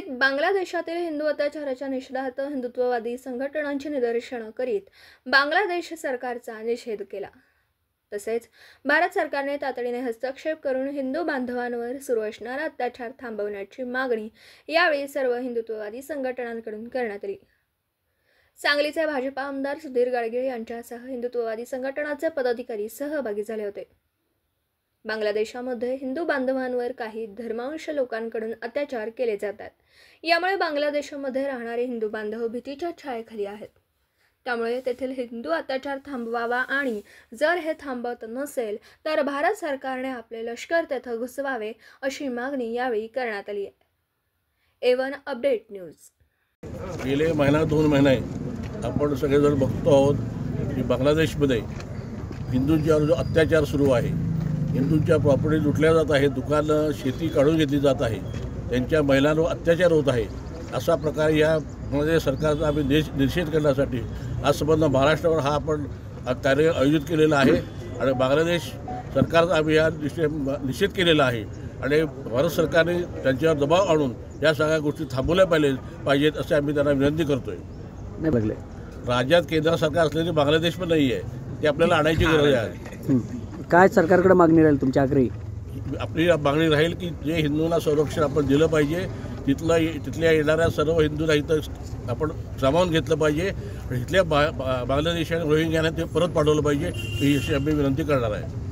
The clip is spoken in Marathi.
बांगलादेशातील हिंदू अत्याचाराच्या निषेधार्थ हिंदुत्ववादी संघटनांची निदर्शनं करीत बांगलादेश सरकारचा निषेध केला। तसेच भारत सरकारने तातडीने हस्तक्षेप करून हिंदू बांधवांवर सुरू असणारा अत्याचार थांबवण्याची मागणी यावेळी सर्व हिंदुत्ववादी संघटनांकडून करण्यात आली। सांगलीचे भाजपा आमदार सुधीर गाडगीळ यांच्यासह हिंदुत्ववादी संघटनाचे पदाधिकारी सहभागी झाले होते। बांगलादेशामध्ये हिंदू बांधवांवर काही धर्मांश लोकांकडून अत्याचार केले जातात। यामुळे बांगलादेशामध्ये राहणारे हिंदू बांधव भीतीच्या छायेखाली आहेत। त्यामुळे तेथील हिंदू अत्याचार थांबवावा आणि जर हे थांबवत नसेल तर भारत सरकारने आपले लष्कर तेथे घुसवावे अशी मागणी यावेळी करण्यात आली आहे। A1 update news. गेले महिना 2 महिने आपण सगळेजण बघतो आहोत की बांगलादेशमध्ये हिंदूंच्यावर जो अत्याचार सुरू आहे, हिंदूंच्या प्रॉपर्टी लुटल्या जात आहे, दुकानं शेती काढून घेतली जात आहे, त्यांच्या महिलांवर अत्याचार होत आहे। अशा प्रकारे या बांगलादेश सरकारचा आम्ही निषेध करण्यासाठी आज संबंध महाराष्ट्रावर हा आपण कार्य आयोजित केलेला आहे आणि बांगलादेश सरकारचा आम्ही या निषेध केलेला आहे आणि भारत सरकारने त्यांच्यावर दबाव आणून या सगळ्या गोष्टी थांबवल्या पाहिजेत असे आम्ही त्यांना विनंती करतोय। नाही बघले राज्यात केंद्र सरकार असलेली बांगलादेश पण नाही आहे, ते आपल्याला आणायची गरज आहे। काय सरकारकडे मागणी राहील तुमच्या आग्रही? आपली मागणी राहील की जे हिंदूंना संरक्षण आपण दिलं पाहिजे, तिथल्या येणाऱ्या सर्व हिंदूंना इथं आपण सामावून घेतलं पाहिजे आणि इथल्या बांगलादेश आणि रोहिंग्यांना ते परत पाठवलं पाहिजे ही अशी आम्ही विनंती करणार आहे।